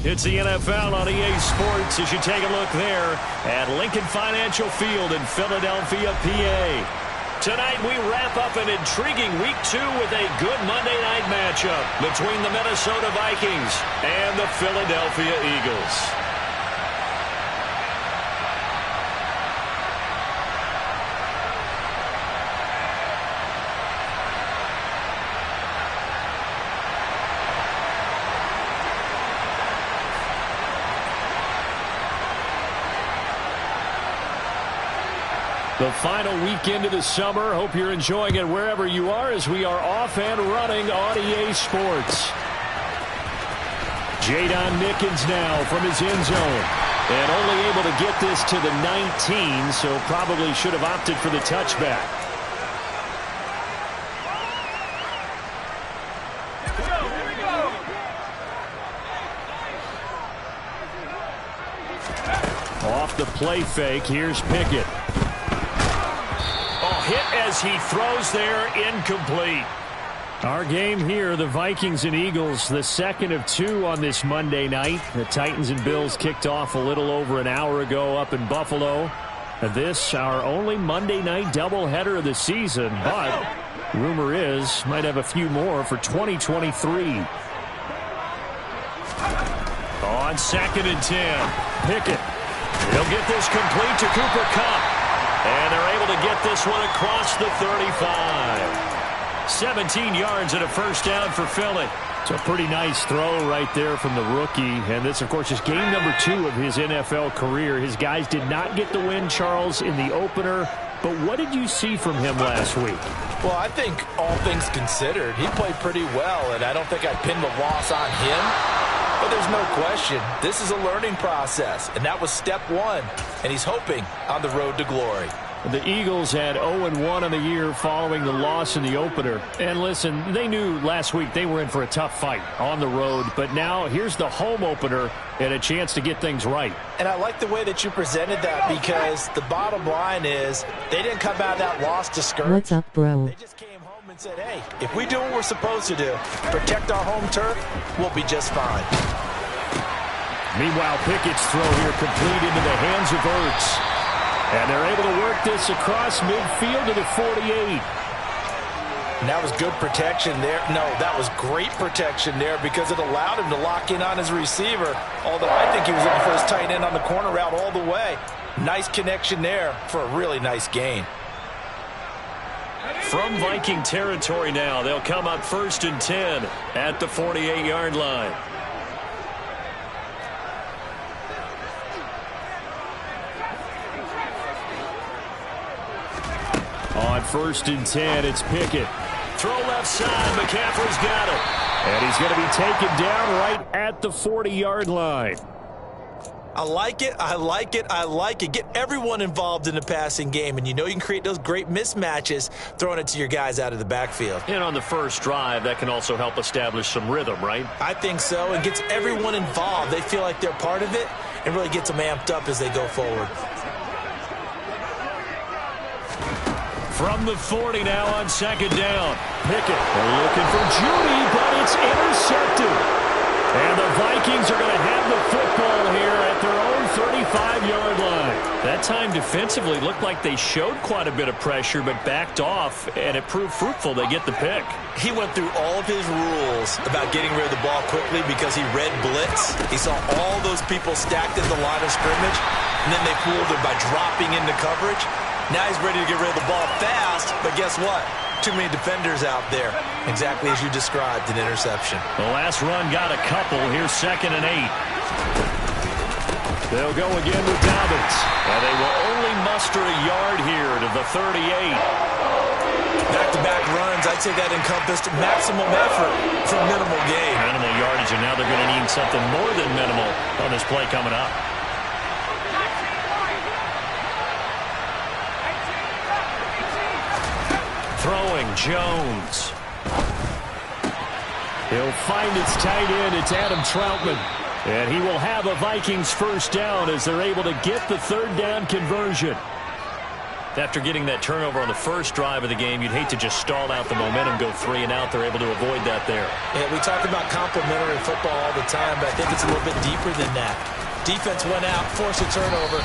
It's the NFL on EA Sports as you take a look there at Lincoln Financial Field in Philadelphia, PA. Tonight we wrap up an intriguing Week 2 with a good Monday night matchup between the Minnesota Vikings and the Philadelphia Eagles. The final weekend of the summer. Hope you're enjoying it wherever you are as we are off and running on EA Sports. Jadon Nickens now from his end zone. And only able to get this to the 19, so probably should have opted for the touchback. Off the play fake, here's Pickett. Hit as he throws there, incomplete. Our game here, the Vikings and Eagles, the second of two on this Monday night. The Titans and Bills kicked off a little over an hour ago up in Buffalo. This, our only Monday night doubleheader of the season, but rumor is might have a few more for 2023. On 2nd and 10, Pickett. He'll get this complete to Cooper Kupp. And they're able to get this one across the 35. 17 yards and a first down for Philly. It's a pretty nice throw right there from the rookie. And this, of course, is game number 2 of his NFL career. His guys did not get the win, Charles, in the opener. But what did you see from him last week? Well, I think all things considered, he played pretty well. And I don't think I'd pin the loss on him. But there's no question, this is a learning process, and that was step 1, and he's hoping on the road to glory. The Eagles had 0-1 on the year following the loss in the opener. And listen, they knew last week they were in for a tough fight on the road, but now here's the home opener and a chance to get things right. And I like the way that you presented that because the bottom line is they didn't come out of that loss discouraged. What's up, bro? They just came home and said, hey, if we do what we're supposed to do, protect our home turf, we'll be just fine. Meanwhile, Pickett's throw here complete into the hands of Ertz. And they're able to work this across midfield to the 48. And that was good protection there. No, that was great protection there because it allowed him to lock in on his receiver. Although I think he was looking for his tight end on the corner route all the way. Nice connection there for a really nice gain. From Viking territory now, they'll come up 1st and 10 at the 48-yard line. On 1st and 10, it's Pickett. Throw left side. McCaffrey's got it. And he's going to be taken down right at the 40-yard line. I like it. I like it. I like it. Get everyone involved in the passing game. And you know you can create those great mismatches throwing it to your guys out of the backfield. And on the first drive, that can also help establish some rhythm, right? I think so. And gets everyone involved. They feel like they're part of it and really gets them amped up as they go forward. From the 40 now on 2nd down. Pickett looking for Judy, but it's intercepted. And the Vikings are going to have the football here at their own 35-yard line. That time defensively looked like they showed quite a bit of pressure, but backed off, and it proved fruitful. They get the pick. He went through all of his rules about getting rid of the ball quickly because he read blitz. He saw all those people stacked at the line of scrimmage, and then they fooled him by dropping into coverage. Now he's ready to get rid of the ball fast, but guess what? Too many defenders out there. Exactly as you described, an interception. The last run got a couple. Here's 2nd and 8. They'll go again with Dobbins. And they will only muster a yard here to the 38. Back-to-back runs, I'd say that encompassed maximum effort for minimal gain. Minimal yardage, and now they're going to need something more than minimal on this play coming up. Throwing Jones. He'll find its tight end. It's Adam Troutman. And he will have a Vikings first down as they're able to get the 3rd down conversion. After getting that turnover on the first drive of the game, you'd hate to just stall out the momentum, go 3 and out. They're able to avoid that there. Yeah, we talk about complementary football all the time, but I think it's a little bit deeper than that. Defense went out, forced a turnover,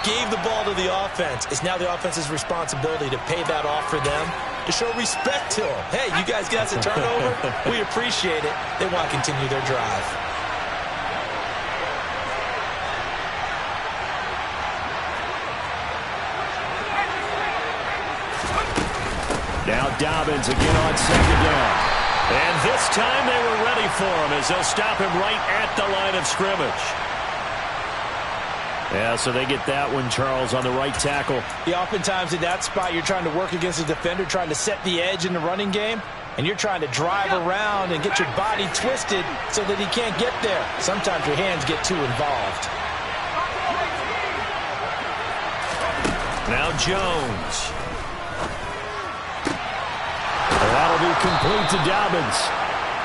gave the ball to the offense. It's now the offense's responsibility to pay that off for them, to show respect to them. Hey, you guys got us a turnover. We appreciate it. They want to continue their drive. Now Dobbins again on second down. And this time they were ready for him as they'll stop him right at the line of scrimmage. Yeah, so they get that one, Charles, on the right tackle. Yeah, oftentimes in that spot, you're trying to work against a defender, trying to set the edge in the running game, and you're trying to drive around and get your body twisted so that he can't get there. Sometimes your hands get too involved. Now Jones. That'll be complete to Dobbins.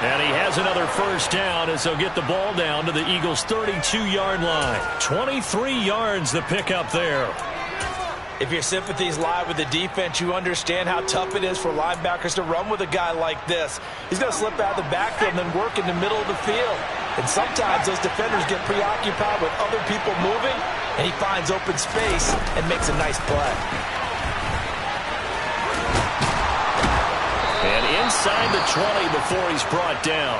And he has another first down as they'll get the ball down to the Eagles' 32-yard line. 23 yards the pickup there. If your sympathies lie with the defense, you understand how tough it is for linebackers to run with a guy like this. He's going to slip out of the backfield and then work in the middle of the field. And sometimes those defenders get preoccupied with other people moving, and he finds open space and makes a nice play. And inside the 20 before he's brought down.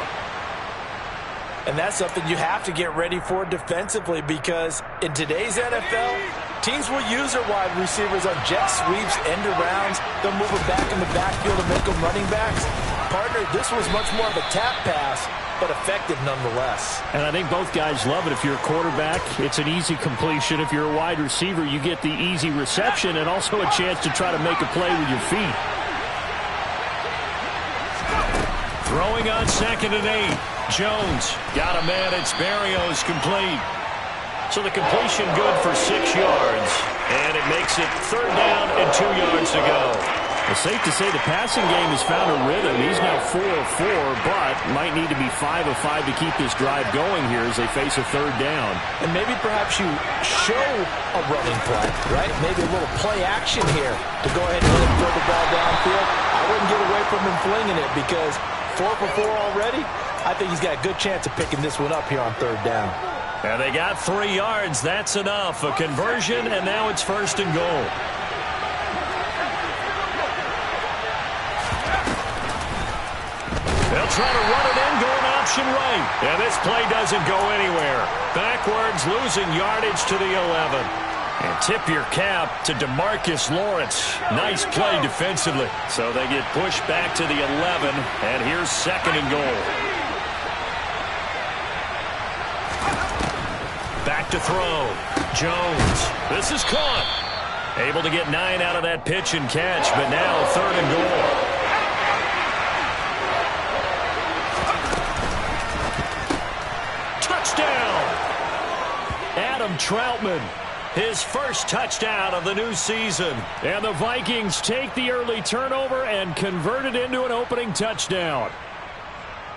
And that's something you have to get ready for defensively, because in today's NFL, teams will use their wide receivers on jet sweeps, end arounds. They'll move them back in the backfield and make them running backs. Partner, this was much more of a tap pass, but effective nonetheless. And I think both guys love it. If you're a quarterback, it's an easy completion. If you're a wide receiver, you get the easy reception and also a chance to try to make a play with your feet. Throwing on 2nd and 8. Jones got a man. It's Berrios complete. So the completion good for 6 yards. And it makes it 3rd down and 2 yards to go. It's safe to say the passing game has found a rhythm. He's now 4 of 4, but might need to be 5 of 5 to keep this drive going here as they face a 3rd down. And maybe perhaps you show a running play, right? Maybe a little play action here to go ahead and throw the ball downfield. I wouldn't get away from him flinging it, because 4 for 4 already, I think he's got a good chance of picking this one up here on 3rd down. And they got 3 yards. That's enough. A conversion, and now it's 1st and goal. They'll try to run it in, going option right. And this play doesn't go anywhere. Backwards, losing yardage to the 11. And tip your cap to DeMarcus Lawrence. Nice play defensively. So they get pushed back to the 11, and here's 2nd and goal. Back to throw. Jones. This is caught. Able to get 9 out of that pitch and catch, but now 3rd and goal. Adam Troutman, his first touchdown of the new season. And the Vikings take the early turnover and convert it into an opening touchdown.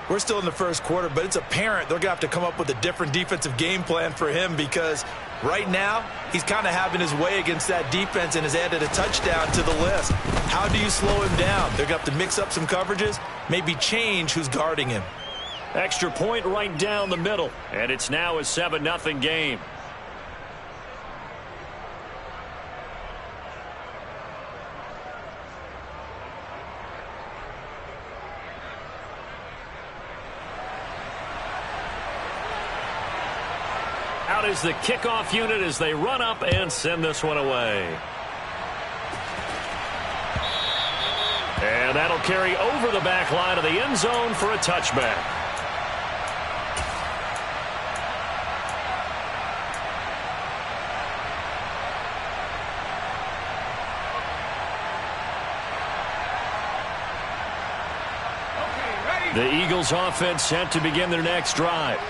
We're still in the first quarter, but it's apparent they're going to have to come up with a different defensive game plan for him, because right now he's kind of having his way against that defense and has added a touchdown to the list. How do you slow him down? They're going to have to mix up some coverages, maybe change who's guarding him. Extra point right down the middle, and it's now a 7-0 game. Out is the kickoff unit as they run up and send this one away. And that'll carry over the back line of the end zone for a touchback. The Eagles offense set to begin their next drive.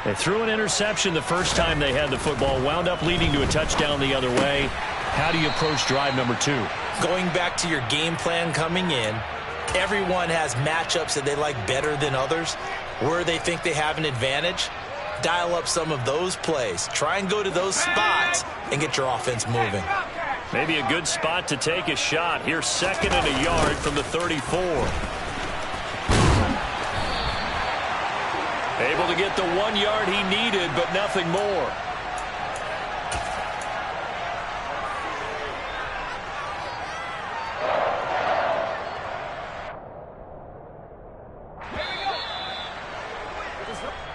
They threw an interception the first time they had the football, wound up leading to a touchdown the other way. How do you approach drive number 2? Going back to your game plan coming in, everyone has matchups that they like better than others, where they think they have an advantage. Dial up some of those plays. Try and go to those spots and get your offense moving. Maybe a good spot to take a shot. Here's 2nd and a yard from the 34. Able to get the 1 yard he needed, but nothing more.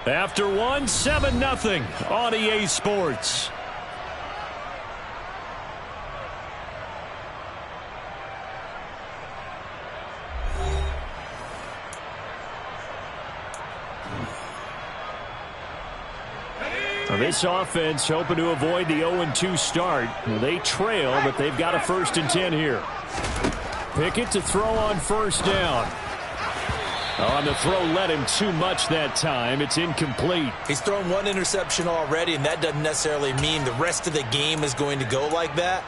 After one, 7-0 on EA Sports. This offense hoping to avoid the 0-2 start. They trail, but they've got a 1st and 10 here. Pickett to throw on 1st down. On the throw, led him too much that time. It's incomplete. He's thrown 1 interception already, and that doesn't necessarily mean the rest of the game is going to go like that.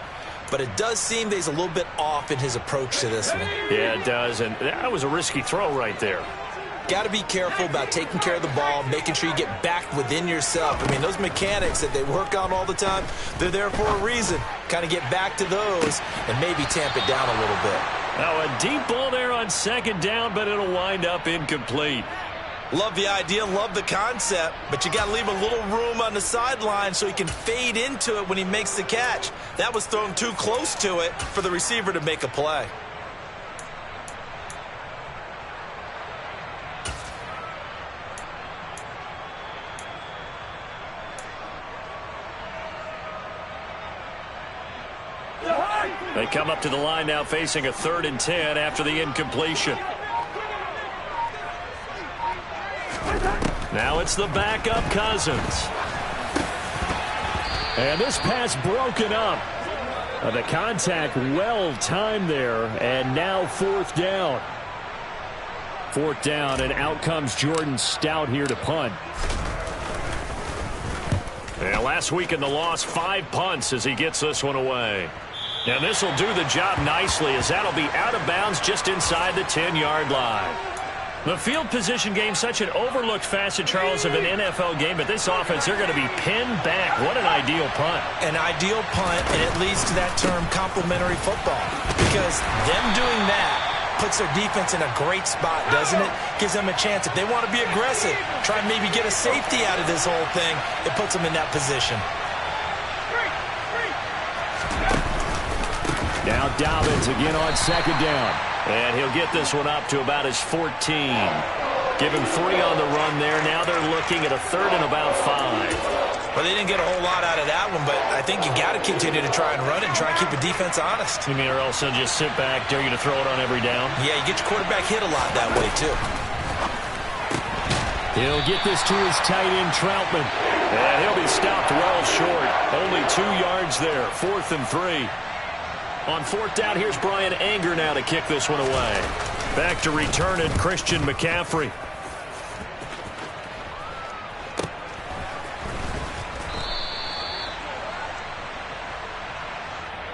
But it does seem that he's a little bit off in his approach to this one. Yeah, it does, and that was a risky throw right there. Got to be careful about taking care of the ball, making sure you get back within yourself. I mean, those mechanics that they work on all the time, they're there for a reason. Kind of get back to those and maybe tamp it down a little bit. Now a deep ball there on 2nd down, but it'll wind up incomplete. Love the idea, love the concept, but you got to leave a little room on the sideline so he can fade into it when he makes the catch. That was thrown too close to it for the receiver to make a play. They come up to the line now facing a 3rd and 10 after the incompletion. Now it's the backup Cousins. And this pass broken up. The contact well timed there, and now 4th down. 4th down, and out comes Jordan Stout here to punt. Yeah, last week in the loss, 5 punts as he gets this one away. Now this will do the job nicely as that'll be out of bounds just inside the 10-yard line. The field position game, such an overlooked facet, Charles, of an NFL game, but this offense, they're going to be pinned back. What an ideal punt. An ideal punt, and it leads to that term complementary football, because them doing that puts their defense in a great spot, doesn't it? Gives them a chance. If they want to be aggressive, try and maybe get a safety out of this whole thing, it puts them in that position. Now Dobbins again on 2nd down. And he'll get this one up to about his 14. Give him 3 on the run there. Now they're looking at a 3rd and about 5. Well, they didn't get a whole lot out of that one, but I think you got to continue to try and run it and try and keep the defense honest. You mean, or else they'll just sit back, dare you to throw it on every down? Yeah, you get your quarterback hit a lot that way, too. He'll get this to his tight end, Troutman. And he'll be stopped well short. Only 2 yards there. 4th and 3. On 4th down, here's Brian Anger now to kick this one away. Back to return it, Christian McCaffrey.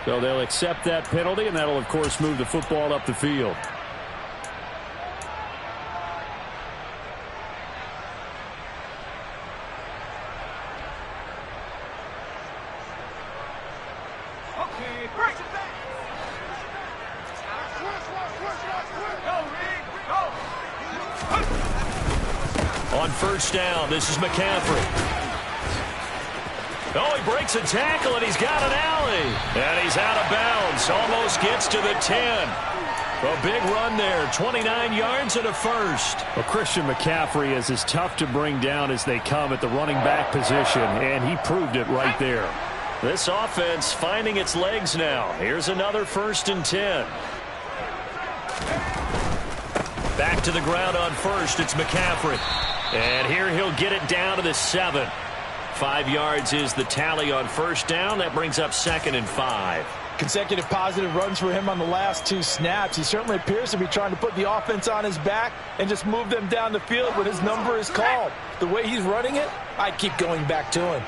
So they'll accept that penalty, and that'll, of course, move the football up the field. On 1st down, this is McCaffrey. Oh, he breaks a tackle, and he's got an alley. And he's out of bounds. Almost gets to the 10. A big run there. 29 yards and a 1st. Well, Christian McCaffrey is as tough to bring down as they come at the running back position, and he proved it right there. This offense finding its legs now. Here's another 1st and 10. Back to the ground on 1st. It's McCaffrey. And here he'll get it down to the 7. 5 yards is the tally on 1st down. That brings up 2nd and 5. Consecutive positive runs for him on the last 2 snaps. He certainly appears to be trying to put the offense on his back and just move them down the field when his number is called. The way he's running it, I'd keep going back to him.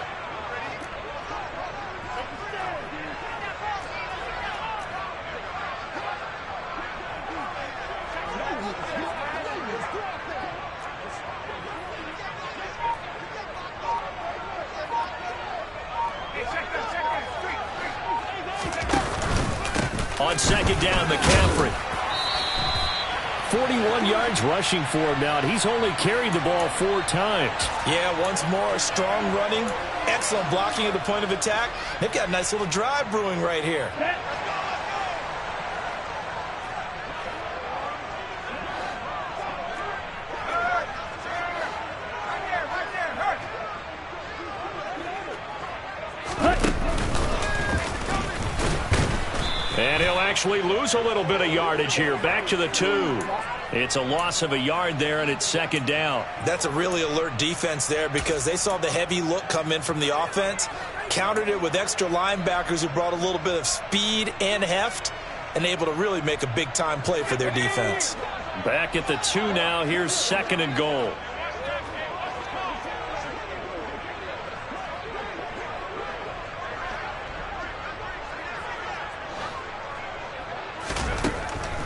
On second down, McCaffrey. 41 yards rushing for him now, and he's only carried the ball 4 times. Yeah, once more, strong running, excellent blocking at the point of attack. They've got a nice little drive brewing right here. And he'll actually lose a little bit of yardage here. Back to the 2. It's a loss of a yard there, and it's second down. That's a really alert defense there because they saw the heavy look come in from the offense, countered it with extra linebackers who brought a little bit of speed and heft, and able to really make a big-time play for their defense. Back at the 2 now. Here's second and goal.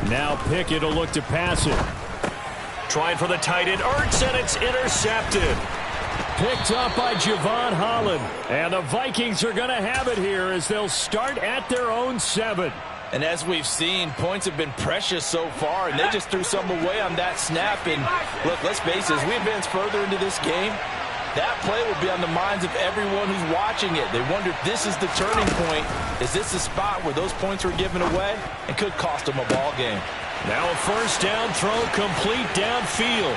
Now Pickett will look to pass it. Trying for the tight end, Ertz, and it's intercepted. Picked up by Javon Holland. And the Vikings are going to have it here as they'll start at their own 7. And as we've seen, points have been precious so far, and they just threw some away on that snap. And look, let's face it, as we advance further into this game, that play will be on the minds of everyone who's watching it. They wonder if this is the turning point. Is this the spot where those points were given away and could cost them a ball game? Now a first down throw complete downfield.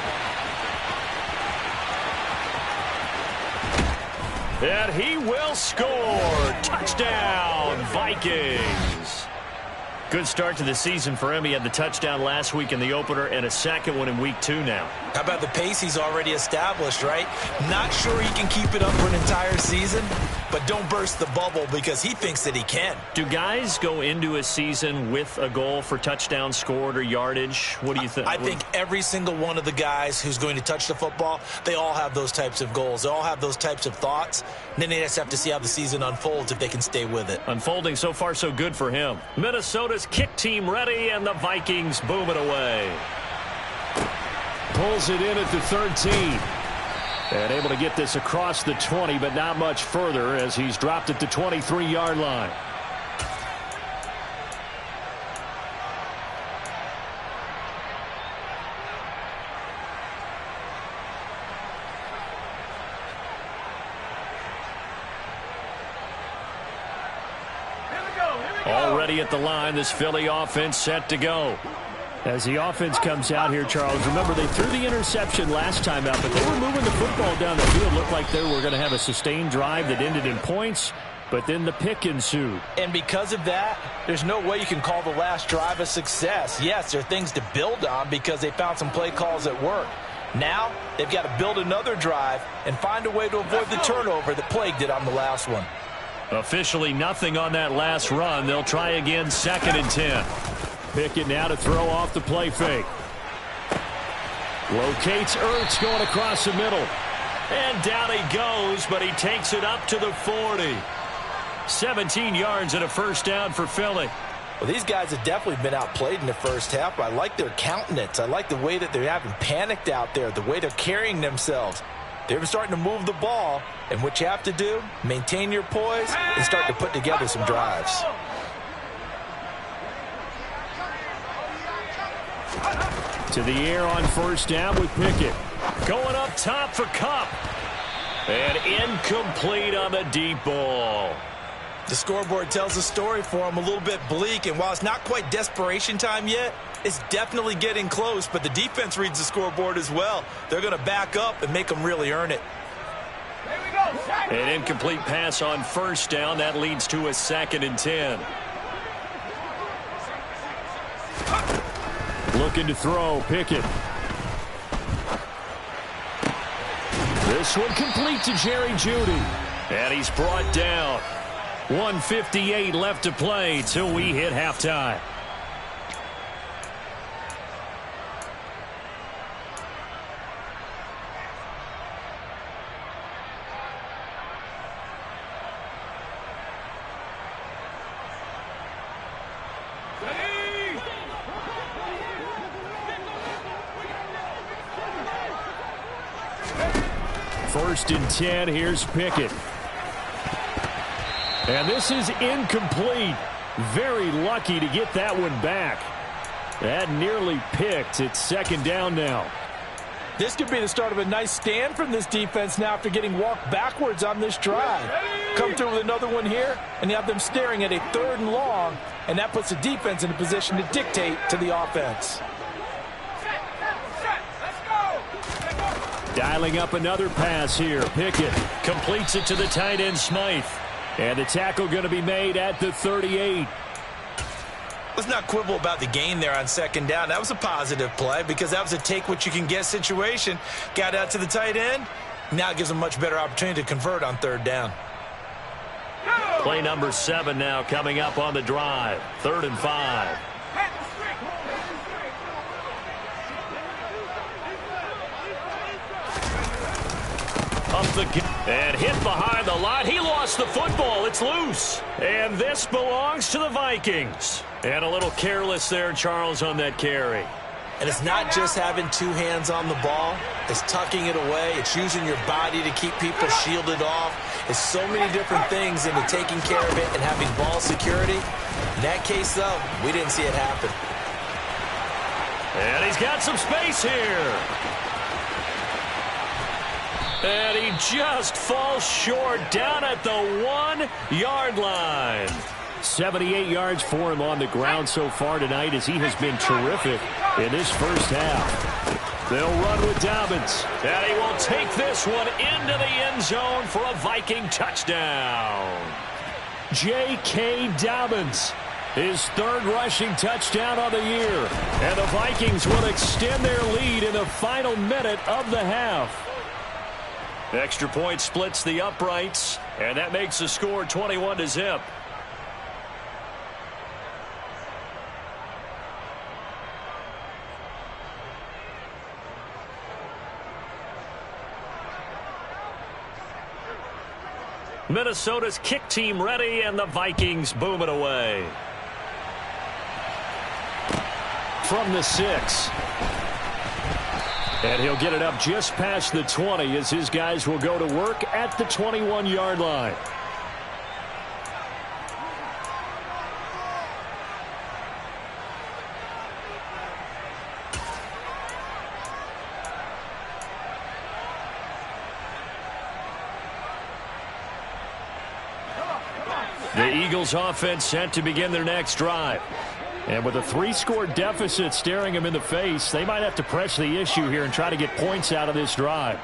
And he will score. Touchdown, Vikings. Good start to the season for him. He had the touchdown last week in the opener and a second one in week 2 now. How about the pace he's already established, right? Not sure he can keep it up for an entire season, but don't burst the bubble because he thinks that he can. Do guys go into a season with a goal for touchdown scored or yardage? What do you think? I think every single one of the guys who's going to touch the football, they all have those types of goals. They all have those types of thoughts. And then they just have to see how the season unfolds if they can stay with it. Unfolding so far so good for him. Minnesota's kick team ready, and the Vikings boom it away. Pulls it in at the 13. And able to get this across the 20, but not much further as he's dropped at the 23-yard line. Already at the line, this Philly offense set to go. As the offense comes out here, Charles, remember they threw the interception last time out, but they were moving the football down the field. Looked like they were going to have a sustained drive that ended in points, but then the pick ensued. And because of that, there's no way you can call the last drive a success. Yes, there are things to build on because they found some play calls that work. Now, they've got to build another drive and find a way to avoid the turnover that plagued it on the last one. Officially nothing on that last run. They'll try again, second and 10. Pickett now to throw off the play fake. Locates Ertz going across the middle. And down he goes, but he takes it up to the 40. 17 yards and a first down for Philly. Well, these guys have definitely been outplayed in the first half, but I like their countenance. I like the way that they haven't panicked out there, the way they're carrying themselves. They're starting to move the ball, and what you have to do, maintain your poise and start to put together some drives. To the air on first down with Pickett. Going up top for Kupp. And incomplete on the deep ball. The scoreboard tells a story for him, a little bit bleak, and while it's not quite desperation time yet, it's definitely getting close, but the defense reads the scoreboard as well. They're going to back up and make them really earn it. An incomplete pass on first down. That leads to a second and 10. Looking to throw, Pickett. This one complete to Jerry Jeudy. And he's brought down. 1:58 left to play till we hit halftime. First and 10, here's Pickett. And this is incomplete. Very lucky to get that one back. That nearly picked. It's second down now. This could be the start of a nice stand from this defense now after getting walked backwards on this drive. Come through with another one here, and you have them staring at a 3rd and long, and that puts the defense in a position to dictate to the offense. Dialing up another pass here. Pickett completes it to the tight end Smythe. And the tackle going to be made at the 38. Let's not quibble about the gain there on second down. That was a positive play because that was a take-what-you-can-get situation. Got out to the tight end. Now it gives them a much better opportunity to convert on 3rd down. Play number 7 now coming up on the drive. 3rd and 5. And hit behind the line. He lost the football. It's loose. And this belongs to the Vikings. And a little careless there, Charles, on that carry. And it's not just having 2 hands on the ball. It's tucking it away. It's using your body to keep people shielded off. It's so many different things into taking care of it and having ball security. In that case, though, we didn't see it happen. And he's got some space here. And he just falls short down at the 1-yard line. 78 yards for him on the ground so far tonight as he has been terrific in this first half. They'll run with Dobbins. And he will take this one into the end zone for a Viking touchdown. J.K. Dobbins, his 3rd rushing touchdown on the year. And the Vikings will extend their lead in the final minute of the half. Extra point splits the uprights, and that makes the score 21-0. Minnesota's kick team ready, and the Vikings boom it away. From the 6. And he'll get it up just past the 20 as his guys will go to work at the 21-yard line. The Eagles offense set to begin their next drive. And with a 3-score deficit staring them in the face, they might have to press the issue here and try to get points out of this drive.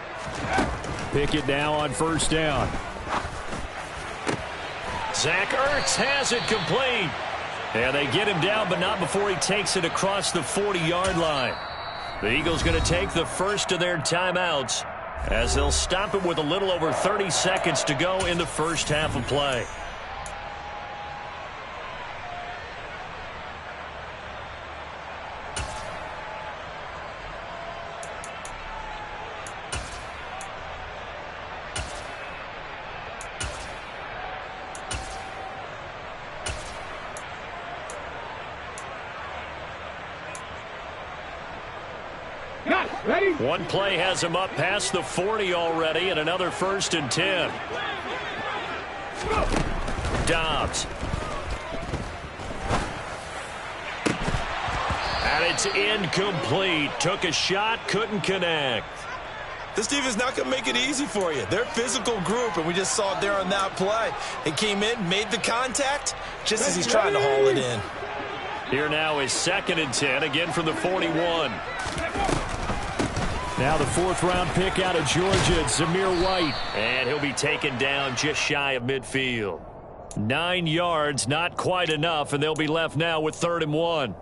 Pickett now on 1st down. Zach Ertz has it complete. And they get him down, but not before he takes it across the 40-yard line. The Eagles going to take the first of their timeouts as they'll stop it with a little over 30 seconds to go in the first half of play. One play has him up past the 40 already, and another 1st and 10. Dobbs. And it's incomplete. Took a shot, couldn't connect. This defense is not going to make it easy for you. They're a physical group, and we just saw it there on that play. He came in, made the contact, just as he's trying to haul it in. Here now is 2nd and 10, again from the 41. Now the 4th-round pick out of Georgia, Zamir White. And he'll be taken down just shy of midfield. 9 yards, not quite enough, and they'll be left now with 3rd and 1.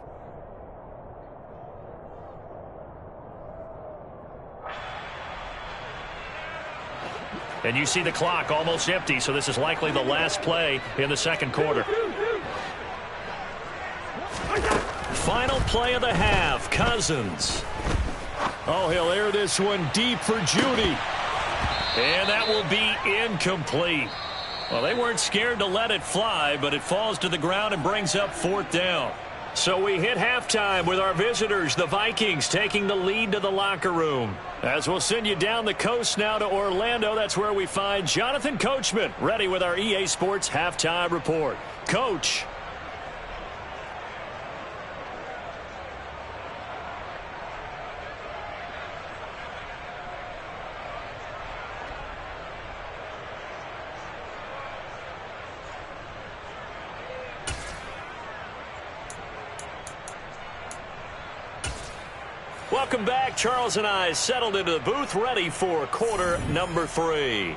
And you see the clock almost empty, so this is likely the last play in the 2nd quarter. Final play of the half, Cousins. Oh, he'll air this one deep for Judy. And that will be incomplete. Well, they weren't scared to let it fly, but it falls to the ground and brings up 4th down. So we hit halftime with our visitors, the Vikings, taking the lead to the locker room. As we'll send you down the coast now to Orlando, that's where we find Jonathan Coachman, ready with our EA Sports Halftime Report. Coach. Welcome back. Charles and I settled into the booth, ready for quarter number 3.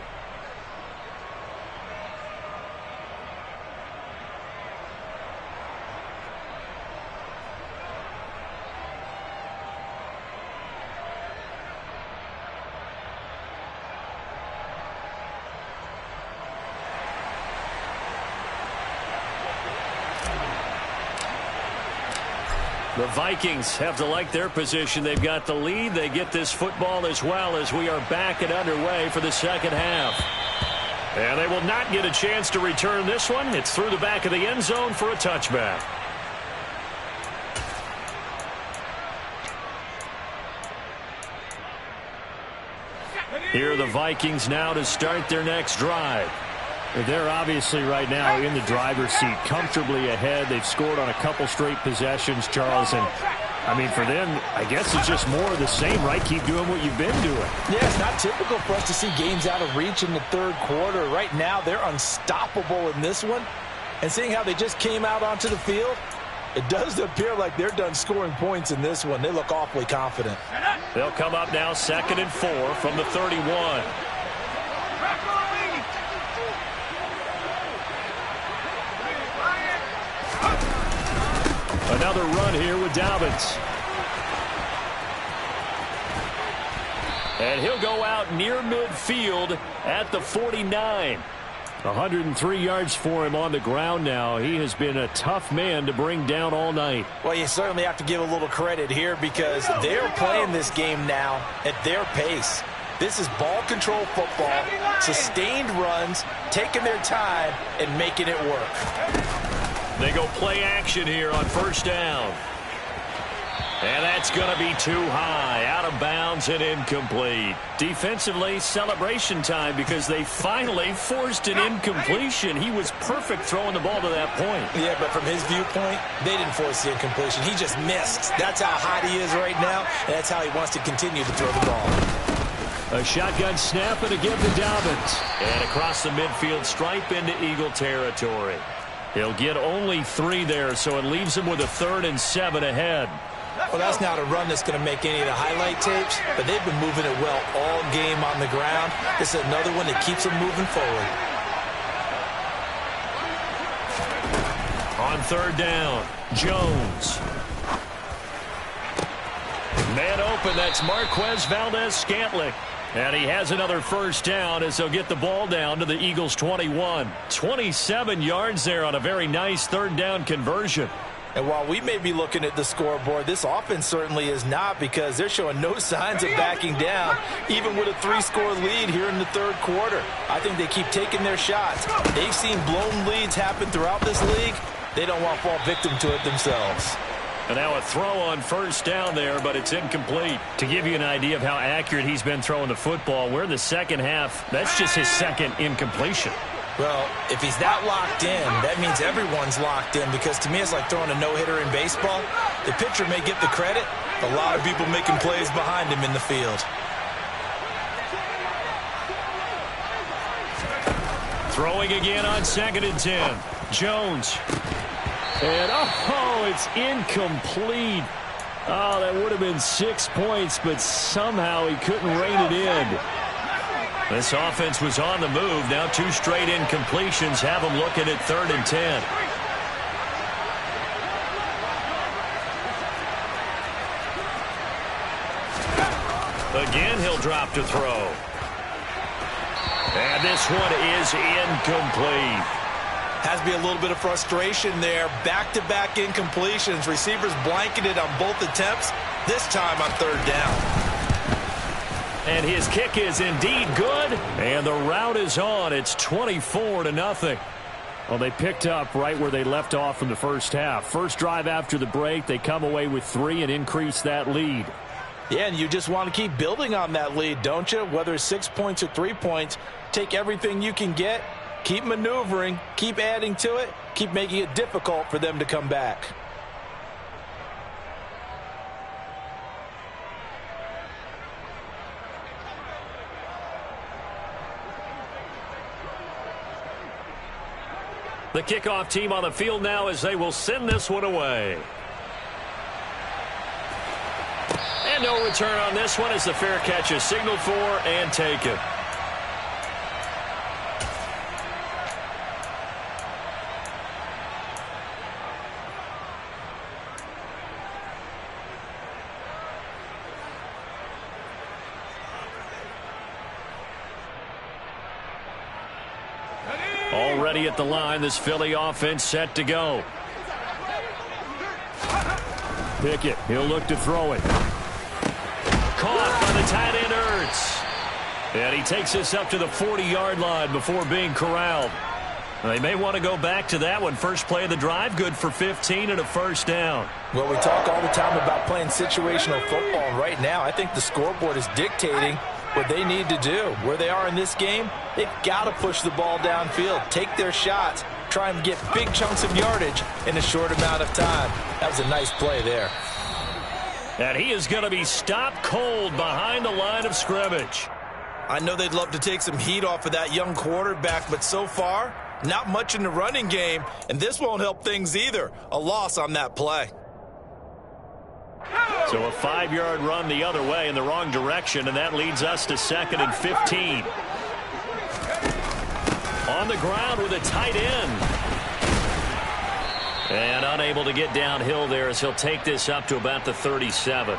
The Vikings have to like their position. They've got the lead. They get this football as well as we are back and underway for the second half. And they will not get a chance to return this one. It's through the back of the end zone for a touchback. Here are the Vikings now to start their next drive. They're obviously right now in the driver's seat, comfortably ahead. They've scored on a couple straight possessions, Charles. And, I mean, for them, I guess it's just more of the same, right? Keep doing what you've been doing. Yeah, it's not typical for us to see games out of reach in the third quarter. Right now, they're unstoppable in this one. And seeing how they just came out onto the field, it does appear like they're done scoring points in this one. They look awfully confident. They'll come up now 2nd and 4 from the 31. Another run here with Dobbins. And he'll go out near midfield at the 49. 103 yards for him on the ground now. He has been a tough man to bring down all night. Well, you certainly have to give a little credit here because they're playing this game now at their pace. This is ball control football, sustained runs, taking their time, and making it work. They go play action here on first down. And that's going to be too high, out of bounds and incomplete. Defensively, celebration time because they finally forced an incompletion. He was perfect throwing the ball to that point. Yeah, but from his viewpoint, they didn't force the incompletion. He just missed. That's how hot he is right now, and that's how he wants to continue to throw the ball. A shotgun snap and again to Dobbins. And across the midfield stripe into Eagle territory. He'll get only 3 there, so it leaves him with a 3rd and 7 ahead. Well, that's not a run that's going to make any of the highlight tapes, but they've been moving it well all game on the ground. This is another one that keeps them moving forward. On 3rd down, Jones. Man open, that's Marquez Valdez-Scantling. And he has another first down as they'll get the ball down to the Eagles' 21. 27 yards there on a very nice 3rd down conversion. And while we may be looking at the scoreboard, this offense certainly is not because they're showing no signs of backing down, even with a 3-score lead here in the 3rd quarter. I think they keep taking their shots. They've seen blown leads happen throughout this league. They don't want to fall victim to it themselves. And now a throw on first down there, but it's incomplete. To give you an idea of how accurate he's been throwing the football, we're in the second half. That's just his 2nd incompletion. Well, if he's that locked in, that means everyone's locked in because to me it's like throwing a no-hitter in baseball. The pitcher may get the credit. A lot of people making plays behind him in the field. Throwing again on 2nd and 10. Jones. And, oh, it's incomplete. Oh, that would have been 6 points, but somehow he couldn't rein it in. This offense was on the move. Now 2 straight incompletions have them looking at 3rd and 10. Again, he'll drop to throw. And this one is incomplete. Has to be a little bit of frustration there. Back-to-back incompletions. Receivers blanketed on both attempts, this time on 3rd down. And his kick is indeed good. And the route is on. It's 24-0. Well, they picked up right where they left off from the first half. First drive after the break, they come away with 3 and increase that lead. Yeah, and you just want to keep building on that lead, don't you? Whether it's 6 points or 3 points, take everything you can get. Keep maneuvering, keep adding to it, keep making it difficult for them to come back. The kickoff team on the field now as they will send this one away. And no return on this one as the fair catch is signaled for and taken. Already at the line, this Philly offense set to go. Pickett, he'll look to throw it. Caught by the tight end Ertz. And he takes this up to the 40-yard line before being corralled. They may want to go back to that one. First play of the drive, good for 15 and a first down. Well, we talk all the time about playing situational football. Right now, I think the scoreboard is dictating what they need to do. Where they are in this game, they've got to push the ball downfield, take their shots, try and get big chunks of yardage in a short amount of time. That was a nice play there. And he is going to be stopped cold behind the line of scrimmage. I know they'd love to take some heat off of that young quarterback, but so far, not much in the running game, and this won't help things either. A loss on that play. So a 5-yard run the other way in the wrong direction, and that leads us to 2nd and 15. On the ground with a tight end. And unable to get downhill there as he'll take this up to about the 37.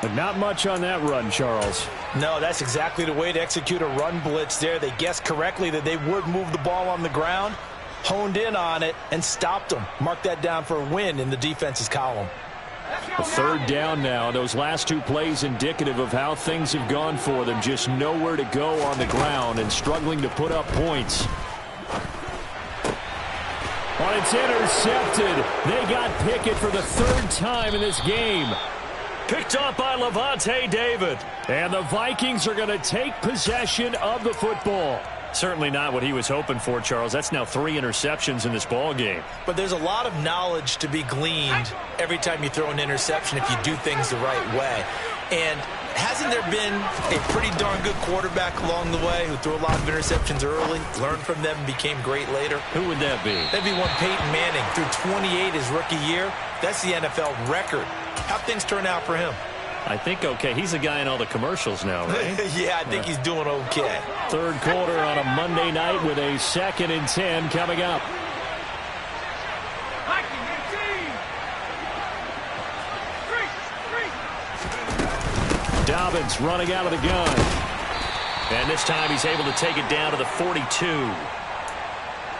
But not much on that run, Charles. No, that's exactly the way to execute a run blitz there. They guessed correctly that they would move the ball on the ground, honed in on it, and stopped them. Mark that down for a win in the defense's column. A 3rd down now. Those last 2 plays indicative of how things have gone for them. Just nowhere to go on the ground and struggling to put up points. Well, it's intercepted. They got Pickett for the 3rd time in this game. Picked up by Levante David. And the Vikings are going to take possession of the football. Certainly not what he was hoping for, Charles. That's now 3 interceptions in this ball game. But there's a lot of knowledge to be gleaned every time you throw an interception if you do things the right way. And hasn't there been a pretty darn good quarterback along the way who threw a lot of interceptions early, learned from them, and became great later? Who would that be? That'd be one Peyton Manning. Threw 28 his rookie year. That's the NFL record. How'd things turn out for him? I think okay. He's the guy in all the commercials now, right? Yeah, I think he's doing okay. 3rd quarter on a Monday night with a 2nd and 10 coming up. Dobbins running out of the gun. And this time he's able to take it down to the 42.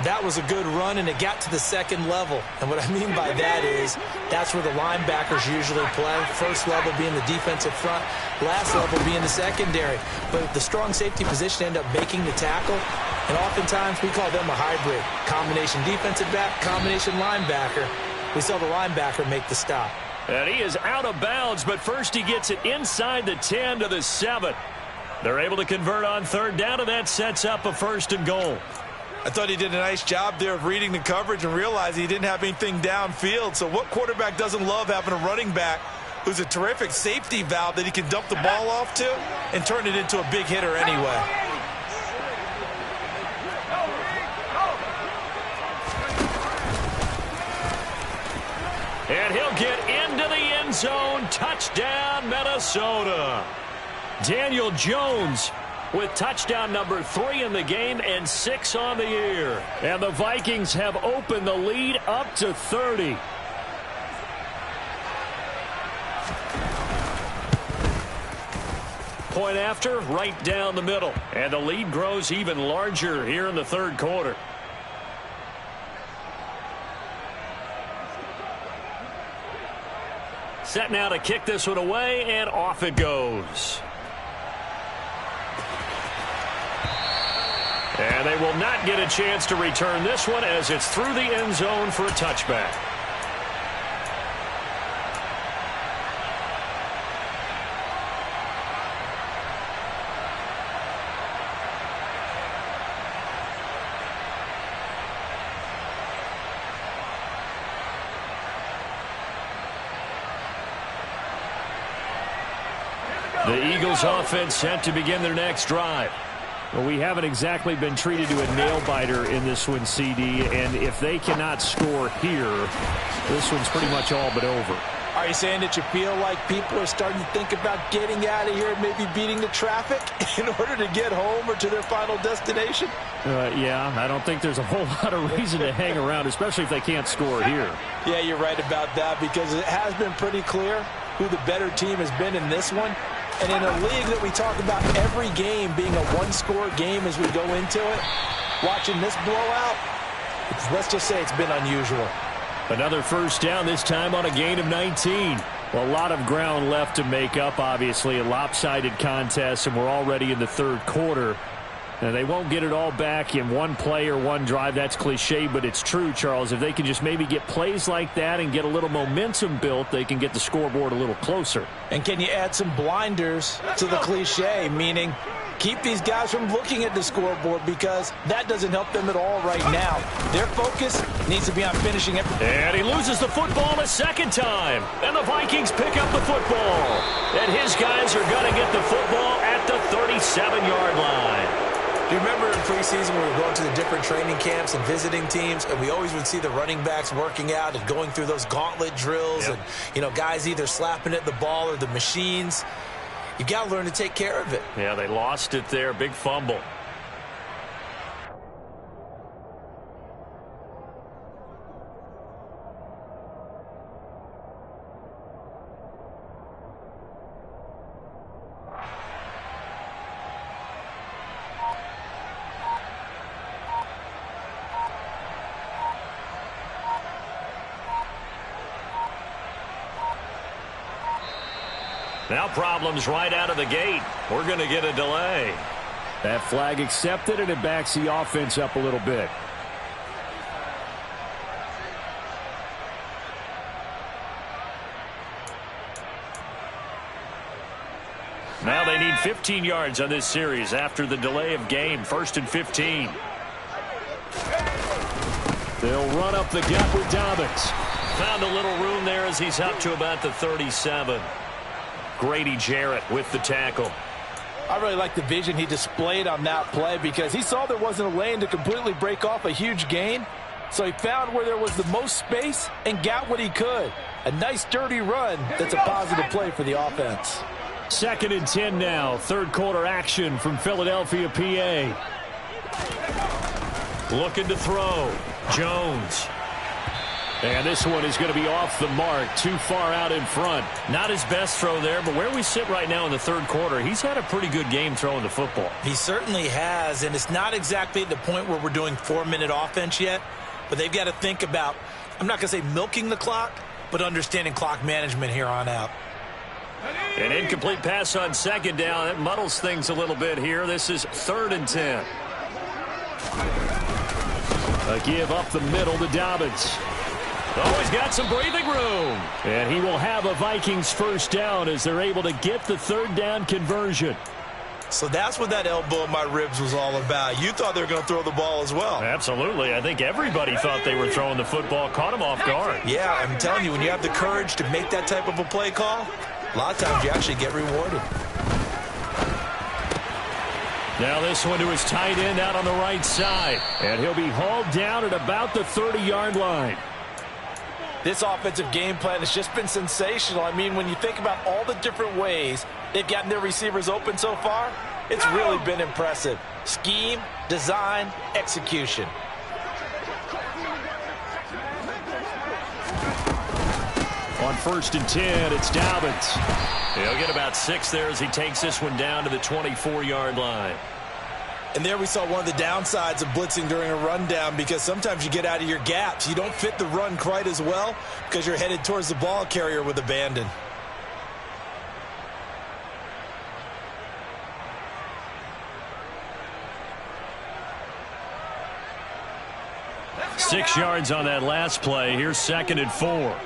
That was a good run, and it got to the 2nd level. And what I mean by that is that's where the linebackers usually play. First level being the defensive front, last level being the secondary. But the strong safety position ended up making the tackle, and oftentimes we call them a hybrid. Combination defensive back, combination linebacker. We saw the linebacker make the stop. And he is out of bounds, but first he gets it inside the 10 to the 7. They're able to convert on 3rd down, and that sets up a 1st and goal. I thought he did a nice job there of reading the coverage and realizing he didn't have anything downfield. So what quarterback doesn't love having a running back who's a terrific safety valve that he can dump the ball off to and turn it into a big hitter anyway? And he'll get into the end zone. Touchdown, Minnesota. Daniel Jones with touchdown number 3 in the game and 6 on the year. And the Vikings have opened the lead up to 30. Point after, right down the middle. And the lead grows even larger here in the 3rd quarter. Set now to kick this one away, and off it goes. And they will not get a chance to return this one as it's through the end zone for a touchback. The Eagles offense set to begin their next drive. Well, we haven't exactly been treated to a nail-biter in this one, CD, and if they cannot score here, this one's pretty much all but over. Are you saying that you feel like people are starting to think about getting out of here and maybe beating the traffic in order to get home or to their final destination? Yeah, I don't think there's a whole lot of reason to hang around, especially if they can't score here. Yeah, you're right about that, because it has been pretty clear who the better team has been in this one. And in a league that we talk about every game being a one-score game as we go into it, watching this blowout, let's just say it's been unusual. Another first down, this time on a gain of 19. Well, a lot of ground left to make up, obviously. A lopsided contest, and we're already in the third quarter. Now, they won't get it all back in one play or one drive. That's cliche, but it's true, Charles. If they can just maybe get plays like that and get a little momentum built, they can get the scoreboard a little closer. And can you add some blinders to the cliche, meaning keep these guys from looking at the scoreboard, because that doesn't help them at all right now. Their focus needs to be on finishing it. And he loses the football a second time. And the Vikings pick up the football. And his guys are going to get the football at the 37-yard line. Do you remember in preseason when we were going to the different training camps and visiting teams, and we always would see the running backs working out and going through those gauntlet drills, and, you know, guys either slapping at the ball or the machines. You got to learn to take care of it. Yeah, they lost it there. Big fumble. Now problems right out of the gate. We're going to get a delay. That flag accepted, and it backs the offense up a little bit. Now they need 15 yards on this series after the delay of game. 1st and 15. They'll run up the gut with Dobbins. Found a little room there as he's up to about the 37. Grady Jarrett with the tackle. I really like the vision he displayed on that play, because he saw there wasn't a lane to completely break off a huge gain. So he found where there was the most space and got what he could. A nice dirty run that's a positive play for the offense. 2nd and 10 now. Third quarter action from Philadelphia, PA. Looking to throw. Jones. And this one is going to be off the mark, too far out in front. Not his best throw there, but where we sit right now in the third quarter, he's had a pretty good game throwing the football. He certainly has, and it's not exactly at the point where we're doing 4-minute offense yet, but they've got to think about, I'm not going to say milking the clock, but understanding clock management here on out. An incomplete pass on 2nd down. That muddles things a little bit here. This is 3rd and 10. A give up the middle to Dobbins. Oh, he's got some breathing room. And he will have a Vikings first down as they're able to get the 3rd down conversion. So that's what that elbow in my ribs was all about. You thought they were going to throw the ball as well. Absolutely. I think everybody thought they were throwing the football. Caught him off guard. Yeah, I'm telling you, when you have the courage to make that type of a play call, a lot of times you actually get rewarded. Now this one to his tight end out on the right side. And he'll be hauled down at about the 30-yard line. This offensive game plan has just been sensational. I mean, when you think about all the different ways they've gotten their receivers open so far, it's really been impressive. Scheme, design, execution. On 1st and 10, it's Dobbins. He'll get about 6 there as he takes this one down to the 24-yard line. And there we saw one of the downsides of blitzing during a rundown, because sometimes you get out of your gaps. You don't fit the run quite as well because you're headed towards the ball carrier with abandon. Six yards on that last play. Here's 2nd and 4.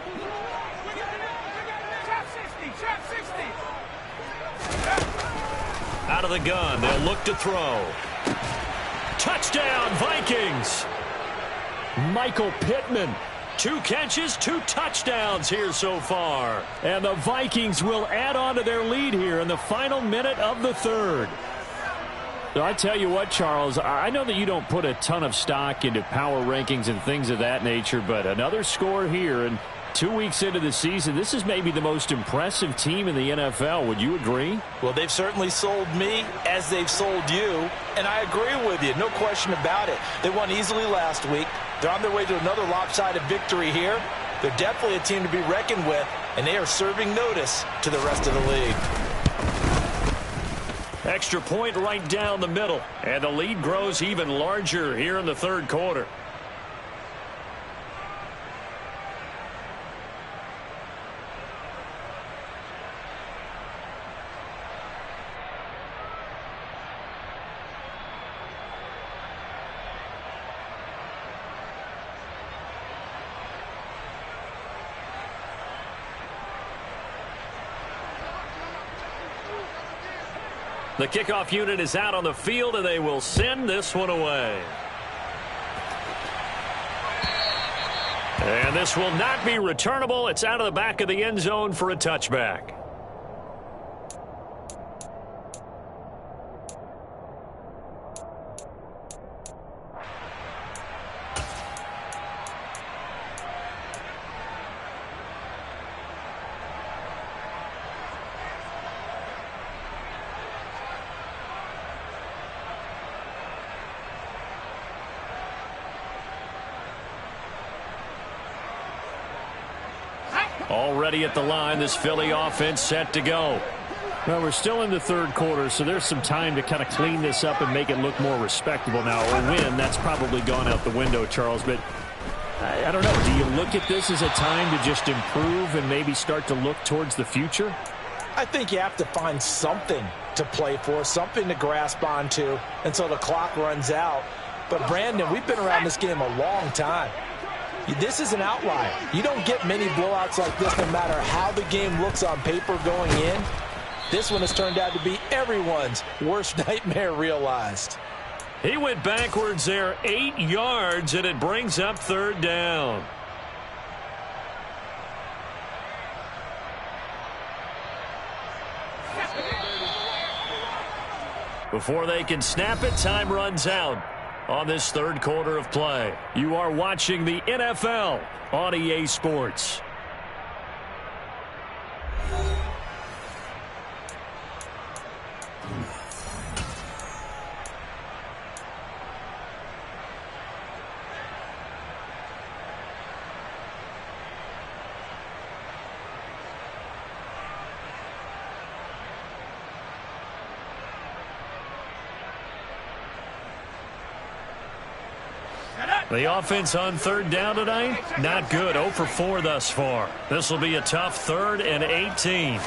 Out of the gun. They'll look to throw. Touchdown, Vikings. Michael Pittman. 2 catches, 2 touchdowns here so far. And the Vikings will add on to their lead here in the final minute of the 3rd. So I tell you what, Charles, I know that you don't put a ton of stock into power rankings and things of that nature, but another score here, and 2 weeks into the season, this is maybe the most impressive team in the NFL. Would you agree? Well, they've certainly sold me as they've sold you, and I agree with you. No question about it. They won easily last week. They're on their way to another lopsided victory here. They're definitely a team to be reckoned with, and they are serving notice to the rest of the league. Extra point right down the middle, and the lead grows even larger here in the third quarter. The kickoff unit is out on the field, and they will send this one away. And this will not be returnable. It's out of the back of the end zone for a touchback. Already at the line, this Philly offense set to go. Well, we're still in the third quarter, so there's some time to kind of clean this up and make it look more respectable. Now, a win, that's probably gone out the window, Charles, but I don't know. Do you look at this as a time to just improve and maybe start to look towards the future? I think you have to find something to play for, something to grasp onto until the clock runs out. But, Brandon, we've been around this game a long time. This is an outlier. You don't get many blowouts like this no matter how the game looks on paper going in. This one has turned out to be everyone's worst nightmare realized. He went backwards there 8 yards, and it brings up third down. Before they can snap it, time runs out on this third quarter of play. You are watching the NFL on EA Sports. The offense on third down tonight, not good. 0 for 4 thus far. This will be a tough 3rd and 18.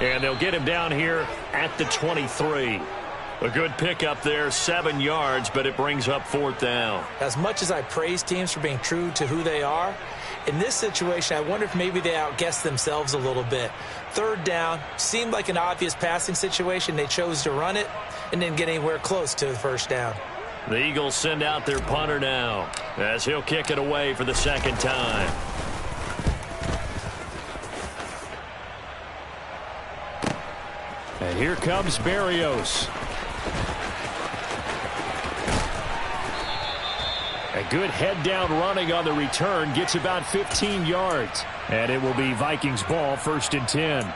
And they'll get him down here at the 23. A good pickup there, 7 yards, but it brings up 4th down. As much as I praise teams for being true to who they are, in this situation, I wonder if maybe they outguessed themselves a little bit. 3rd down seemed like an obvious passing situation. They chose to run it and didn't get anywhere close to the 1st down. The Eagles send out their punter now as he'll kick it away for the 2nd time. And here comes Berrios. A good head-down running on the return. Gets about 15 yards. And it will be Vikings ball, 1st and 10.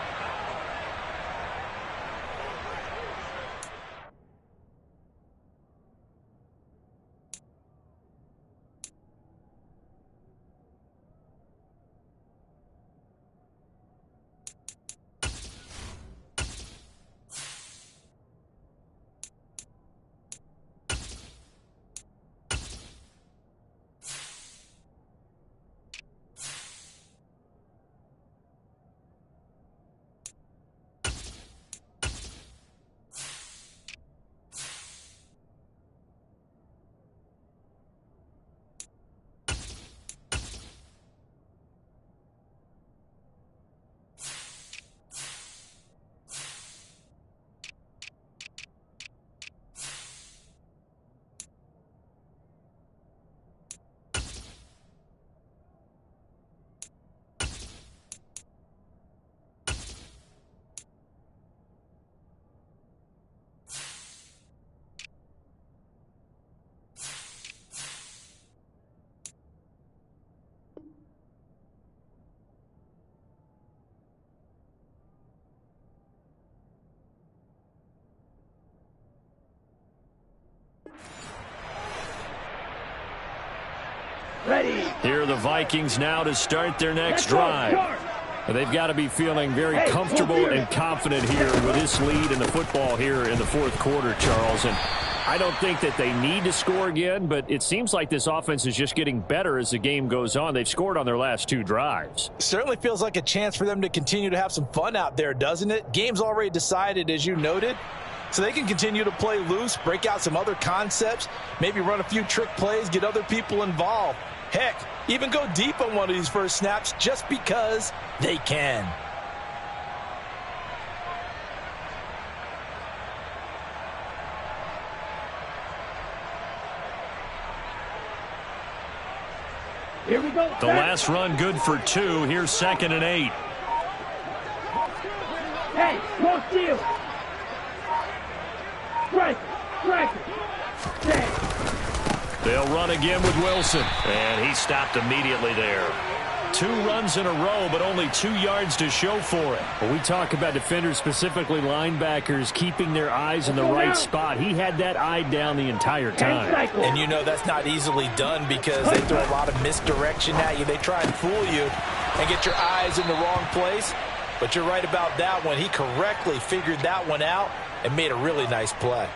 Here are the Vikings now to start their next drive. They've got to be feeling very comfortable and confident here with this lead in the football here in the fourth quarter, Charles. And I don't think that they need to score again, but it seems like this offense is just getting better as the game goes on. They've scored on their last 2 drives. Certainly feels like a chance for them to continue to have some fun out there, doesn't it? Game's already decided, as you noted. So they can continue to play loose, break out some other concepts, maybe run a few trick plays, get other people involved. Heck, even go deep on one of these first snaps just because they can. Here we go. The last run good for 2. Here's 2nd and 8. Hey, no steal. Strike. They'll run again with Wilson. And he stopped immediately there. 2 runs in a row, but only 2 yards to show for it. When we talk about defenders, specifically linebackers, keeping their eyes in the right spot, he had that eye down the entire time. And you know that's not easily done because they throw a lot of misdirection at you. They try and fool you and get your eyes in the wrong place. But you're right about that one. He correctly figured that one out and made a really nice play.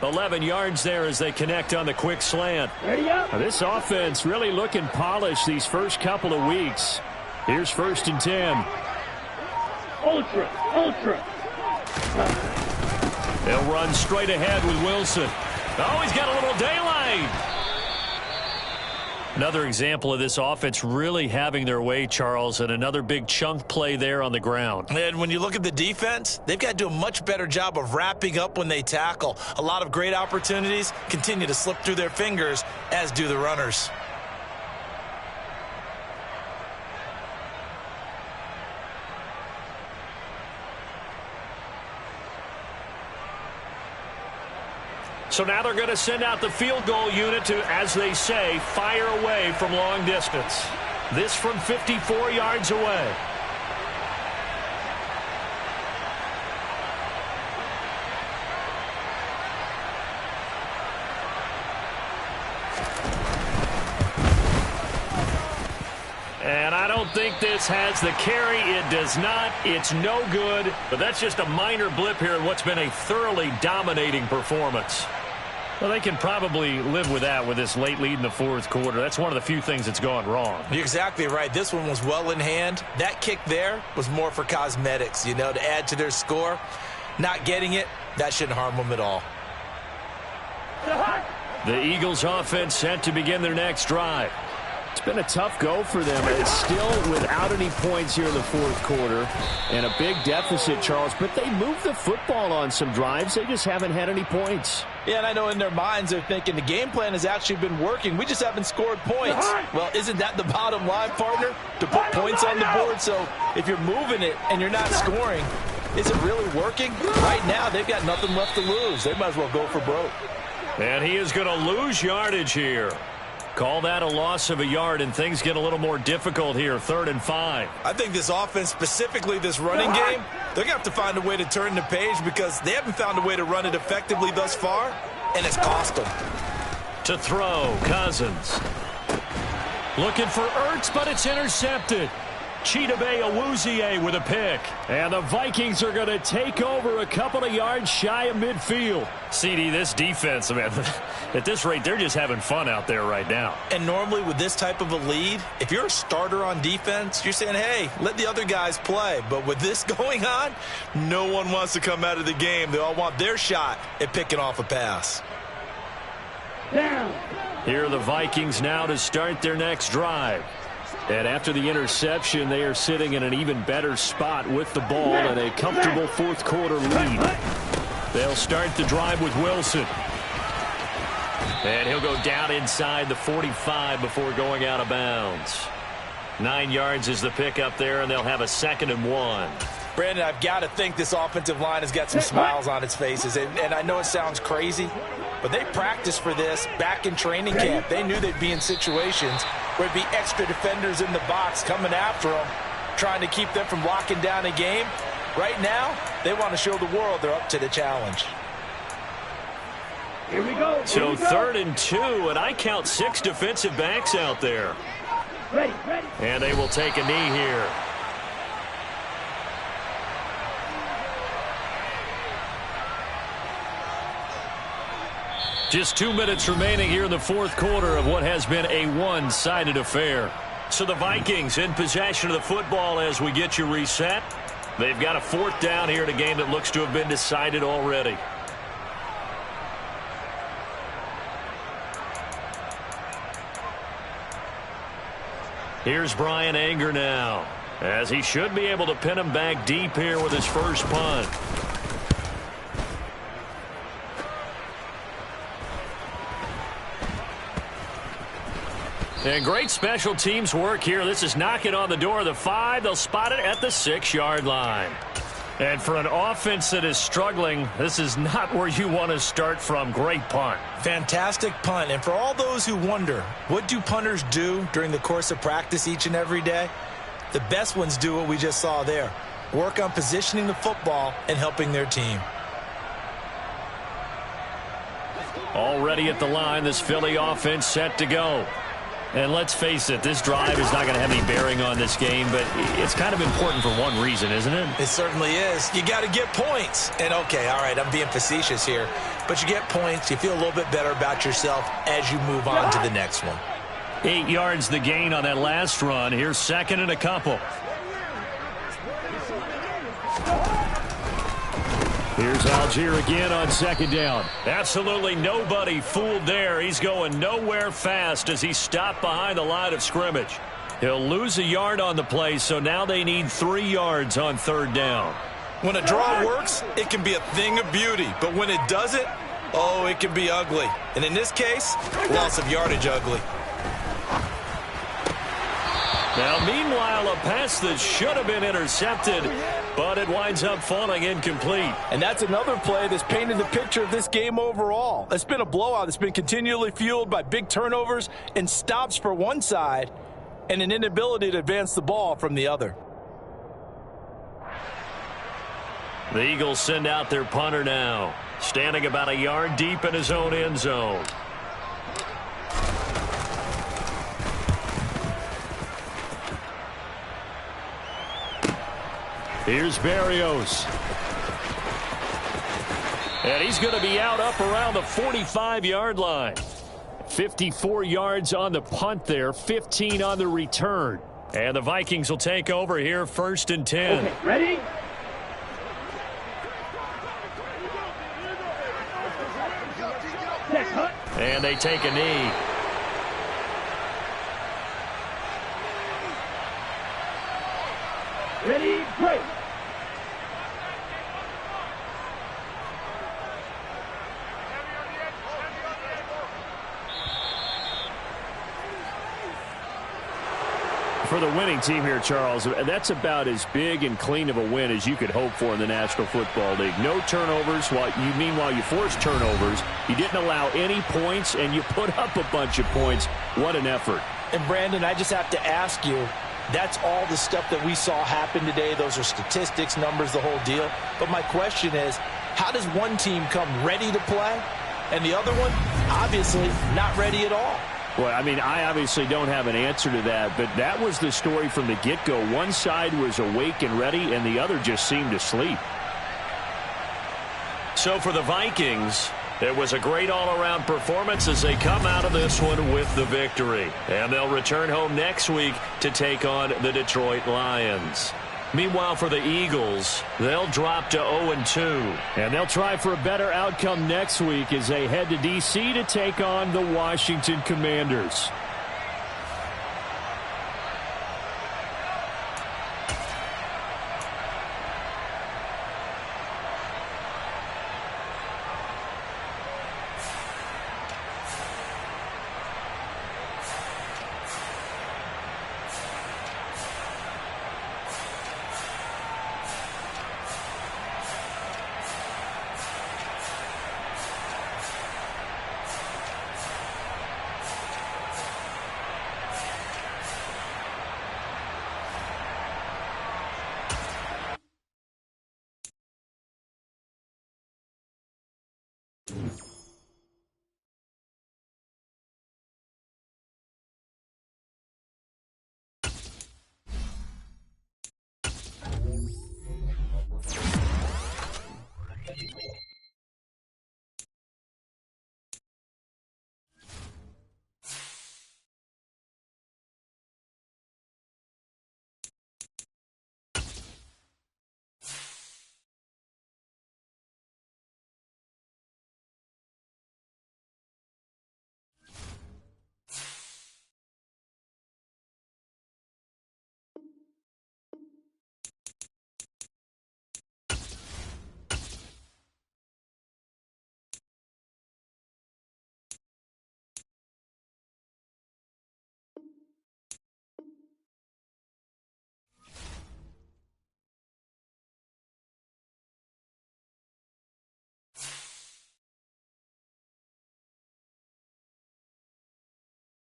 11 yards there as they connect on the quick slant. Now, this offense really looking polished these first couple of weeks. Here's 1st and 10. Ultra. They'll run straight ahead with Wilson. Oh, he's got a little daylight. Another example of this offense really having their way, Charles, and another big chunk play there on the ground. And when you look at the defense, they've got to do a much better job of wrapping up when they tackle. A lot of great opportunities continue to slip through their fingers, as do the runners. So now they're going to send out the field goal unit to, as they say, fire away from long distance. This from 54 yards away. And I don't think this has the carry. It does not. It's no good. But that's just a minor blip here in what's been a thoroughly dominating performance. Well, they can probably live with that with this late lead in the fourth quarter. That's one of the few things that's gone wrong. You're exactly right. This one was well in hand. That kick there was more for cosmetics, you know, to add to their score. Not getting it, that shouldn't harm them at all. The Eagles offense set to begin their next drive. It's been a tough go for them. It's still without any points here in the fourth quarter and a big deficit, Charles. But they moved the football on some drives. They just haven't had any points. Yeah, and I know in their minds they're thinking the game plan has actually been working. We just haven't scored points. Well, isn't that the bottom line, partner? To put points on the board. So if you're moving it and you're not scoring, is it really working? Right now, they've got nothing left to lose. They might as well go for broke. And he is going to lose yardage here. Call that a loss of a yard, and things get a little more difficult here, 3rd and 5. I think this offense, specifically this running game, they're going to have to find a way to turn the page because they haven't found a way to run it effectively thus far, and it's cost them. To throw, Cousins. Looking for Ertz, but it's intercepted. Chidobe Awuzie with a pick. And the Vikings are going to take over a couple of yards shy of midfield. CD, this defense, man, at this rate, they're just having fun out there right now. And normally with this type of a lead, if you're a starter on defense, you're saying, hey, let the other guys play. But with this going on, no one wants to come out of the game. They all want their shot at picking off a pass. Down. Here are the Vikings now to start their next drive. And after the interception, they are sitting in an even better spot with the ball and a comfortable fourth quarter lead. They'll start the drive with Wilson. And he'll go down inside the 45 before going out of bounds. 9 yards is the pickup there, and they'll have a 2nd and 1. Brandon, I've got to think this offensive line has got some smiles on its faces. And I know it sounds crazy, but they practiced for this back in training camp. They knew they'd be in situations where it'd be extra defenders in the box coming after them, trying to keep them from locking down a game. Right now, they want to show the world they're up to the challenge. Here we go. So Here we go. 3rd and 2, and I count 6 defensive backs out there. Ready, ready. And they will take a knee here. Just 2 minutes remaining here in the 4th quarter of what has been a one-sided affair. So the Vikings in possession of the football as we get you reset. They've got a 4th down here in a game that looks to have been decided already. Here's Brian Anger now, as he should be able to pin him back deep here with his first punt. And great special teams work here. This is knocking on the door of the 5. They'll spot it at the 6-yard line. And for an offense that is struggling, this is not where you want to start from. Great punt. Fantastic punt. And for all those who wonder, what do punters do during the course of practice each and every day? The best ones do what we just saw there. Work on positioning the football and helping their team. Already at the line, this Philly offense set to go. And let's face it, this drive is not going to have any bearing on this game, but it's kind of important for one reason, isn't it? It certainly is. You got to get points. And, okay, all right, I'm being facetious here. But you get points, you feel a little bit better about yourself as you move on to the next one. 8 yards the gain on that last run. Here's 2nd and a couple. Here's Algier again on 2nd down. Absolutely nobody fooled there. He's going nowhere fast as he stopped behind the line of scrimmage. He'll lose a yard on the play, so now they need 3 yards on 3rd down. When a draw works, it can be a thing of beauty. But when it doesn't, oh, it can be ugly. And in this case, loss of yardage ugly. Now, meanwhile, a pass that should have been intercepted, but it winds up falling incomplete. And that's another play that's painted the picture of this game overall. It's been a blowout that's been continually fueled by big turnovers and stops for one side and an inability to advance the ball from the other. The Eagles send out their punter now, standing about a yard deep in his own end zone. Here's Berrios. And he's going to be out up around the 45-yard line. 54 yards on the punt there, 15 on the return. And the Vikings will take over here, 1st and 10. Okay, ready? Set, cut. And they take a knee. Ready, break. For the winning team here, Charles, that's about as big and clean of a win as you could hope for in the National Football League. No turnovers. Meanwhile, you forced turnovers. You didn't allow any points, and you put up a bunch of points. What an effort. And, Brandon, I just have to ask you, that's all the stuff that we saw happen today. Those are statistics, numbers, the whole deal. But my question is, how does one team come ready to play and the other one, obviously, not ready at all? Well, I mean, I obviously don't have an answer to that, but that was the story from the get-go. One side was awake and ready, and the other just seemed to sleep. So for the Vikings, it was a great all-around performance as they come out of this one with the victory. And they'll return home next week to take on the Detroit Lions. Meanwhile, for the Eagles, they'll drop to 0-2. And they'll try for a better outcome next week as they head to D.C. to take on the Washington Commanders.